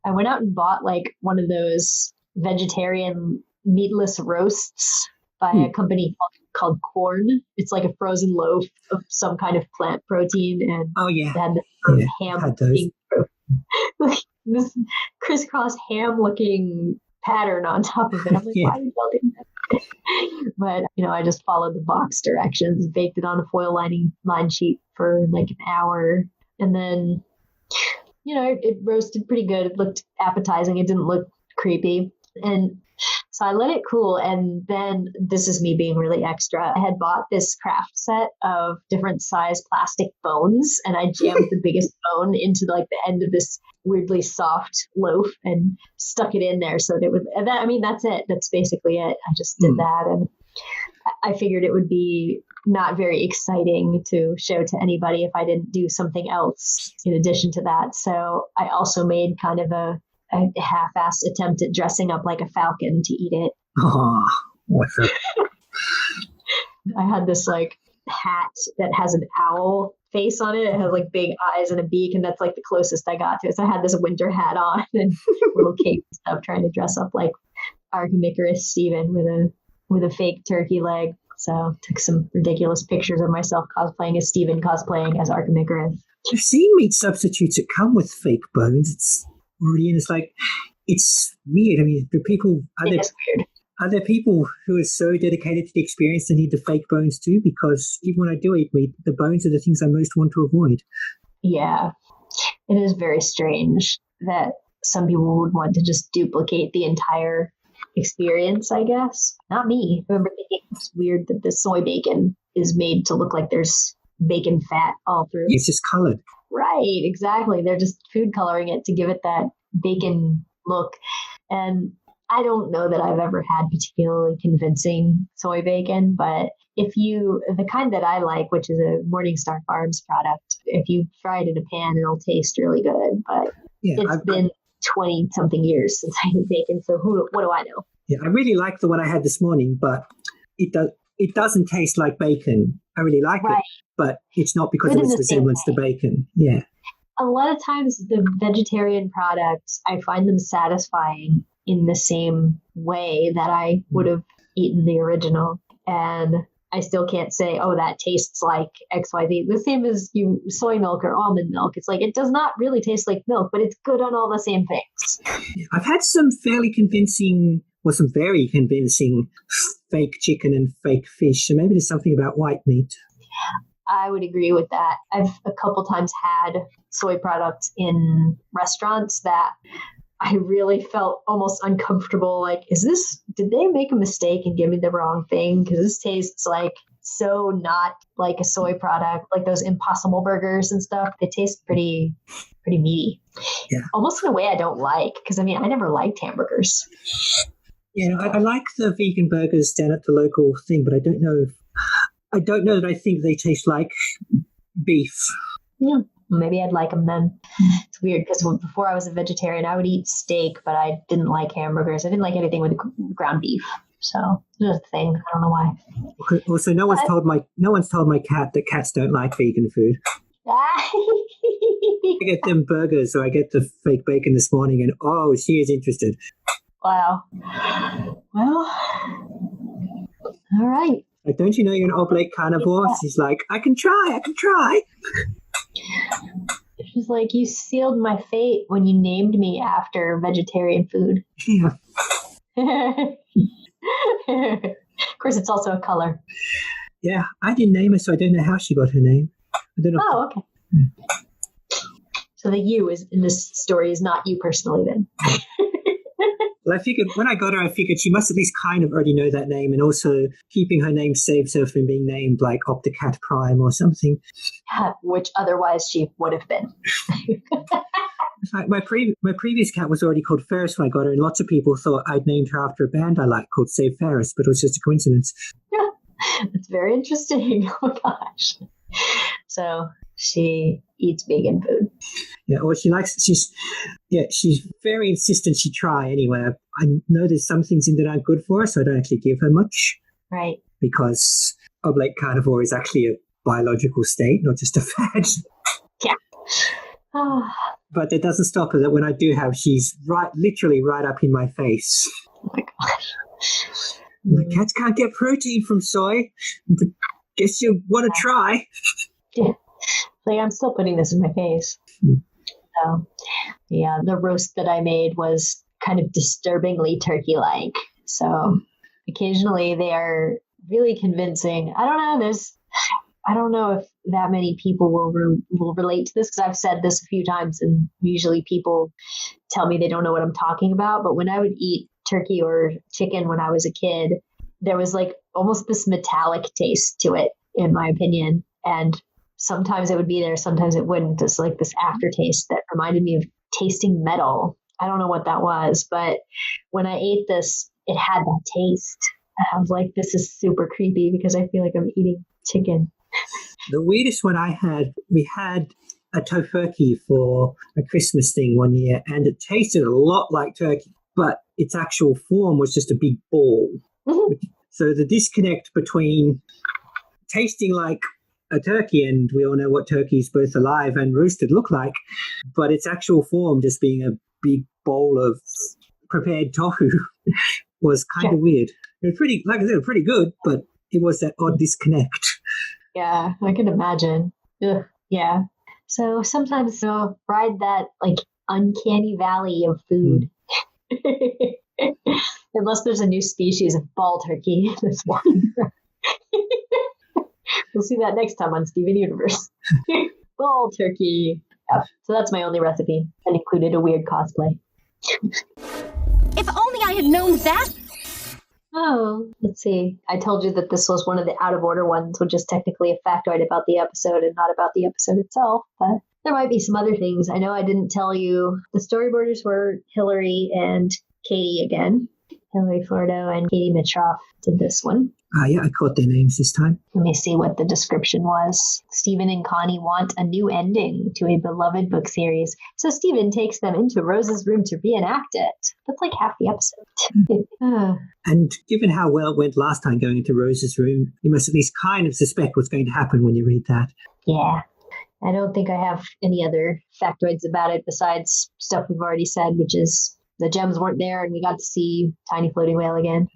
I went out and bought like one of those vegetarian meatless roasts by a company called Corn. It's like a frozen loaf of some kind of plant protein, and it had this ham looking, this crisscross ham looking pattern on top of it. I'm like, why are you building that? But I just followed the box directions, baked it on a foil line sheet for like an hour, and then it roasted pretty good. It looked appetizing. It didn't look creepy, and so I let it cool. And then, this is me being really extra, I had bought this craft set of different size plastic bones, and I jammed the biggest bone into like the end of this weirdly soft loaf and stuck it in there so that it would, that's it. That's basically it. I just did that, and I figured it would be not very exciting to show to anybody if I didn't do something else in addition to that. So I also made kind of a half-assed attempt at dressing up like a falcon to eat it. Oh, what's up? I had this like hat that has an owl face on it. It has like big eyes and a beak, and that's like the closest I got to it. So I had this winter hat on and little cape and stuff, trying to dress up like Archimicarus Steven with a fake turkey leg. So took some ridiculous pictures of myself cosplaying as Steven, cosplaying as Archimicarus. I've seen meat substitutes that come with fake bones. It's already in. It's like, it's weird. I mean, are there people who are so dedicated to the experience they need the fake bones too? Because even when I do eat meat, the bones are the things I most want to avoid. Yeah. It is very strange that some people would want to just duplicate the entire experience, I guess. Not me. I remember thinking it's weird that the soy bacon is made to look like there's bacon fat all through. It's just colored. Right, exactly. They're just food coloring it to give it that bacon look. And I don't know that I've ever had particularly convincing soy bacon, but the kind that I like, which is a Morningstar Farms product, if you fry it in a pan, it'll taste really good. But it's been 20 something years since I ate bacon, so what do I know? Yeah, I really like the one I had this morning, but it doesn't taste like bacon. I really like it, but it's not because of its resemblance to bacon. Yeah. A lot of times the vegetarian products, I find them satisfying in the same way that I would have eaten the original. And I still can't say, oh, that tastes like XYZ. The same as soy milk or almond milk. It's like, it does not really taste like milk, but it's good on all the same things. I've had some very convincing fake chicken and fake fish. So maybe there's something about white meat. I would agree with that. I've a couple times had soy products in restaurants that I really felt almost uncomfortable. Like, did they make a mistake and give me the wrong thing? Because this tastes like so not like a soy product, like those Impossible burgers and stuff. They taste pretty meaty. Yeah. Almost in a way I don't like, because I never liked hamburgers. Yeah, I like the vegan burgers down at the local thing, but I don't know that I think they taste like beef. Yeah. Maybe I'd like them then. It's weird because before I was a vegetarian, I would eat steak, but I didn't like hamburgers. I didn't like anything with ground beef. So it's just a thing. I don't know why. Also, no one's told my cat that cats don't like vegan food. I get them burgers, so I get the fake bacon this morning, and she is interested. Wow. Well, all right. Like, don't you know you're an oblate carnivore? She's like, I can try. She's like, you sealed my fate when you named me after vegetarian food. Yeah. Of course, it's also a color. Yeah, I didn't name her, so I don't know how she got her name. I don't know. Oh, okay. So the you is in this story is not you personally then. Well, I figured when I got her, she must at least kind of already know that name, and also keeping her name saves her from being named like Opticat Prime or something. Which otherwise she would have been. In fact, my previous cat was already called Ferris when I got her, and lots of people thought I'd named her after a band I like called Save Ferris, but it was just a coincidence. Yeah, it's very interesting. Oh my gosh. So she eats vegan food. Yeah, or she's very insistent she try anyway. I know there's some things in that aren't good for her, so I don't actually give her much. Right. Because oblate carnivore is actually a biological state, not just a fad. Yeah. But it doesn't stop her that when I do have, she's literally right up in my face. Oh my gosh. My cats can't get protein from soy, but guess you want to try. Yeah. Like, I'm still putting this in my face. So, yeah, the roast that I made was kind of disturbingly turkey-like. So occasionally they are really convincing. I don't know if that many people will relate to this, because I've said this a few times, and usually people tell me they don't know what I'm talking about. But when I would eat turkey or chicken when I was a kid, there was like almost this metallic taste to it, in my opinion. And sometimes it would be there, sometimes it wouldn't. It's like this aftertaste that reminded me of tasting metal. I don't know what that was, but when I ate this, it had that taste. And I was like, this is super creepy because I feel like I'm eating chicken. The weirdest one we had a tofurkey for a Christmas thing one year, and it tasted a lot like turkey, but its actual form was just a big ball. Mm-hmm. So the disconnect between tasting like a turkey, and we all know what turkeys both alive and roasted look like, but its actual form just being a big bowl of prepared tofu was kind of weird. It was pretty, like I said, pretty good, but it was that odd disconnect. Yeah, I can imagine. Ugh, yeah. So sometimes I'll ride that like uncanny valley of food. Unless there's a new species of ball turkey in this one. We'll see that next time on Steven Universe. Ball turkey. Yeah. So that's my only recipe, and included a weird cosplay. If only I had known that Oh, let's see. I told you that this was one of the out of order ones, which is technically a factoid about the episode and not about the episode itself. But there might be some other things. I know I didn't tell you. The storyboarders were Hillary and Katie again. Hillary Flordo and Katie Mitroff did this one. Yeah, I caught their names this time. Let me see what the description was. Steven and Connie want a new ending to a beloved book series, so Steven takes them into Rose's room to reenact it. That's like half the episode. And given how well it went last time going into Rose's room, you must at least kind of suspect what's going to happen when you read that. Yeah. I don't think I have any other factoids about it besides stuff we've already said, which is the gems weren't there and we got to see Tiny Floating Whale again.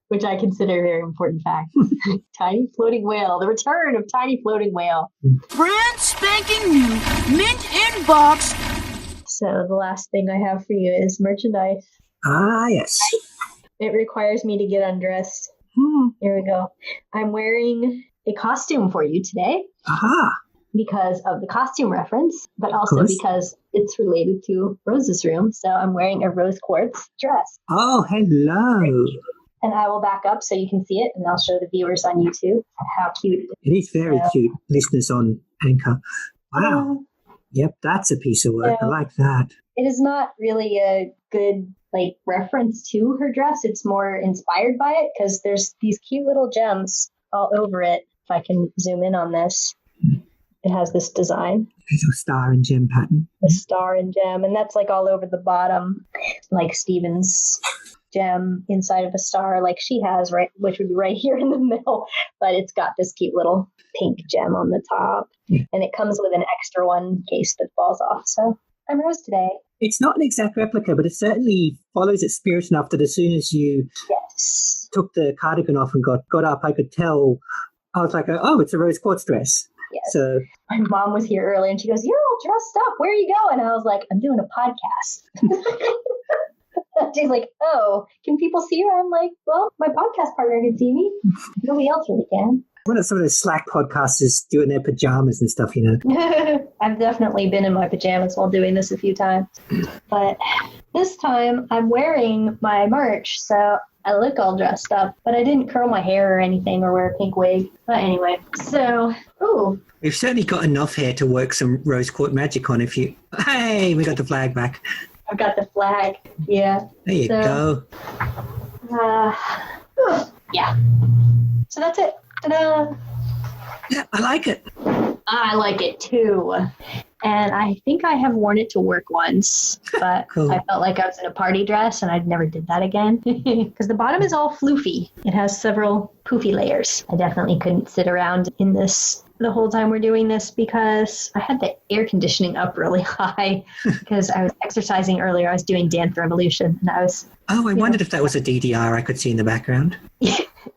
Which I consider a very important fact. Tiny Floating Whale, the return of Tiny Floating Whale. Brand spanking new, mint in box. So the last thing I have for you is merchandise. Ah, yes. It requires me to get undressed. Here we go. I'm wearing a costume for you today. Aha. Because of the costume reference, but also because it's related to Rose's room. So I'm wearing a rose quartz dress. Oh, hello. And I will back up so you can see it, and I'll show the viewers on YouTube how cute it is. It is very cute, listeners on Anchor. Wow. Yep, that's a piece of work. I like that. It is not really a good reference to her dress. It's more inspired by it because there's these cute little gems all over it. If I can zoom in on this, it has this design. There's a star and gem pattern. A star and gem, and that's all over the bottom, like Steven's gem inside of a star like she has, right, which would be right here in the middle, but it's got this cute little pink gem on the top, and it comes with an extra one in case that falls off. So I'm Rose today. It's not an exact replica, but it certainly follows its spirit enough that as soon as you took the cardigan off and got up, I could tell. I was like, oh, it's a rose quartz dress. Yes. So my mom was here earlier and she goes, "You're all dressed up. Where are you going?" And I was like, "I'm doing a podcast." She's like, "Oh, can people see you?" I'm like, "Well, my podcast partner can see me. Nobody else really can." What are some of those Slack podcasters do in their pajamas and stuff, you know? I've definitely been in my pajamas while doing this a few times. But this time I'm wearing my merch, so I look all dressed up. But I didn't curl my hair or anything or wear a pink wig. But anyway, so, We've certainly got enough hair to work some rose quartz magic on if you... Hey, we got the flag back. I've got the flag, yeah. There you go. Yeah. So that's it. Ta-da! Yeah, I like it. I like it too. And I think I have worn it to work once, but Cool. I felt like I was in a party dress and I never did that again because the bottom is all floofy. It has several poofy layers. I definitely couldn't sit around in this the whole time we're doing this because I had the air conditioning up really high because I was exercising earlier. I was doing Dance Revolution and I was... Oh, I wondered if that was a DDR I could see in the background.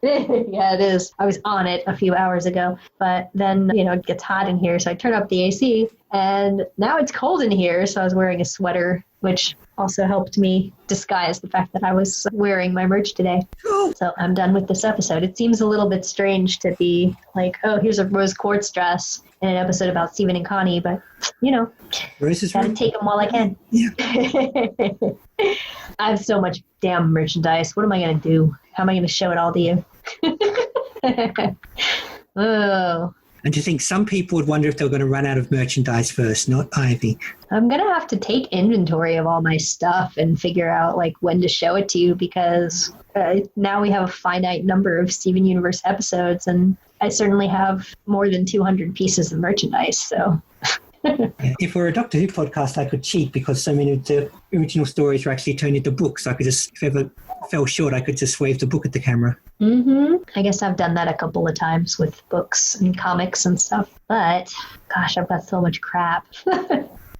Yeah, it is. I was on it a few hours ago, but then, it gets hot in here, so I turn up the AC, and now it's cold in here, so I was wearing a sweater, which also helped me disguise the fact that I was wearing my merch today. Cool. So I'm done with this episode. It seems a little bit strange to be like, oh, here's a rose quartz dress in an episode about Steven and Connie, but, Rose's gotta room. take them while I can. Yeah. I have so much damn merchandise. What am I going to do? How am I going to show it all to you? Oh. And do you think some people would wonder if they were going to run out of merchandise first, not Ivy? I'm going to have to take inventory of all my stuff and figure out when to show it to you because now we have a finite number of Steven Universe episodes and I certainly have more than 200 pieces of merchandise. So Yeah. If we're a Doctor Who podcast, I could cheat because so many of the original stories were actually turned into books. I could just, if ever fell short, I could just wave the book at the camera. I guess I've done that a couple of times with books and comics and stuff. But, gosh, I've got so much crap.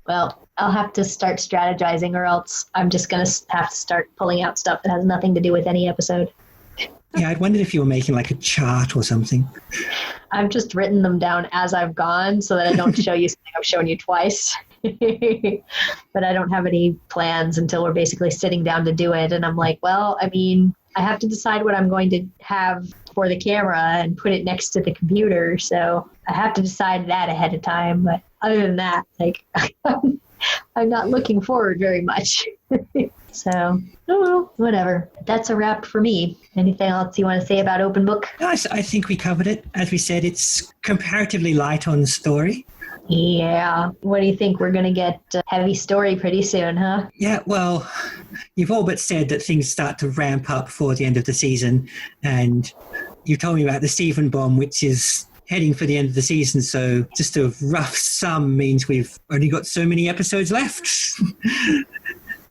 Well, I'll have to start strategizing or else I'm just going to have to start pulling out stuff that has nothing to do with any episode. Yeah, I'd wondered if you were making a chart or something. I've just written them down as I've gone so that I don't show you something I've shown you twice. But I don't have any plans until we're basically sitting down to do it. And I'm like, well, I have to decide what I'm going to have for the camera and put it next to the computer. So I have to decide that ahead of time. But other than that, I'm not looking forward very much. So, oh, whatever. That's a wrap for me. Anything else you want to say about Open Book? No, I think we covered it. As we said, it's comparatively light on story. Yeah. What do you think? We're going to get a heavy story pretty soon, huh? Yeah, well, you've all but said that things start to ramp up for the end of the season. And you told me about the Steven bomb, which is heading for the end of the season. So just a rough sum means we've only got so many episodes left.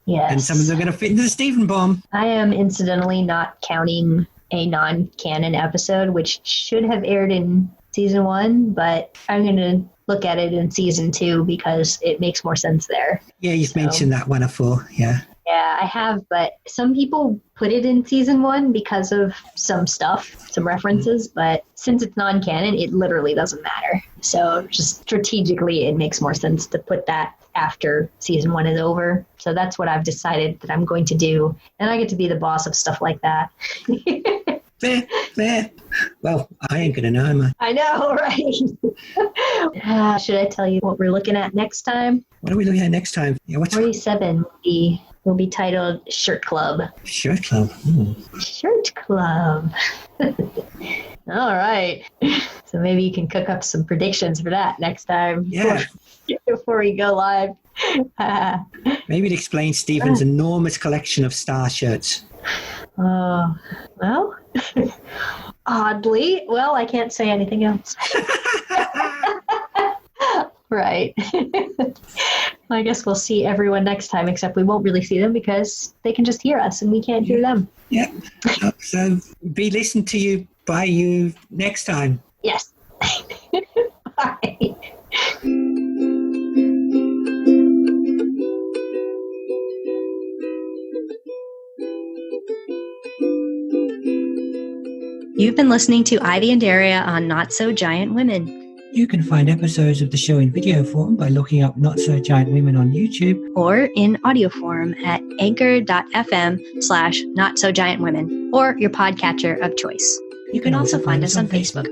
Yes. And some of them are going to fit into the Steven bomb. I am incidentally not counting a non-canon episode, which should have aired in season 1, but I'm going to look at it in season 2 because it makes more sense there. Yeah, you've mentioned that one before. Yeah. Yeah, I have, but some people put it in season 1 because of some stuff, some references, but since it's non-canon, it literally doesn't matter. So just strategically, it makes more sense to put that after season 1 is over. So that's what I've decided that I'm going to do, and I get to be the boss of stuff like that. Fair. Well, I ain't going to know, am I? I know, right? Should I tell you what we're looking at next time? What are we looking at next time? Yeah, 47 will be titled Shirt Club. Shirt Club. Ooh. Shirt Club. All right. So maybe you can cook up some predictions for that next time. Yeah. Before we go live. Maybe it explains Steven's enormous collection of star shirts. Well, oddly, well, I can't say anything else. Right. I guess we'll see everyone next time, except we won't really see them because they can just hear us and we can't hear them. Yeah. So be listened to you by you next time. Yes. Bye. You've been listening to Ivy and Daria on Not So Giant Women. You can find episodes of the show in video form by looking up Not So Giant Women on YouTube. Or in audio form at anchor.fm/NotSoGiantWomen or your podcatcher of choice. You can also find us on Facebook.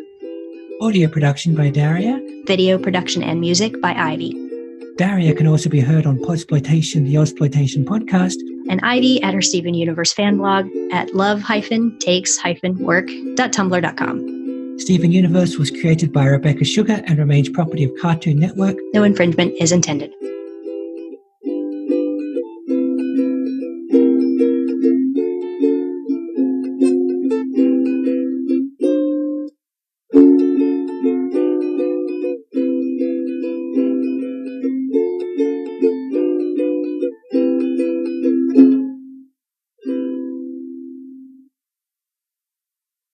Audio production by Daria. Video production and music by Ivy. Daria can also be heard on Podsploitation, the Ozploitation podcast. And Ivy at her Steven Universe fan blog at love-takes-work.tumblr.com. Steven Universe was created by Rebecca Sugar and remains property of Cartoon Network. No infringement is intended.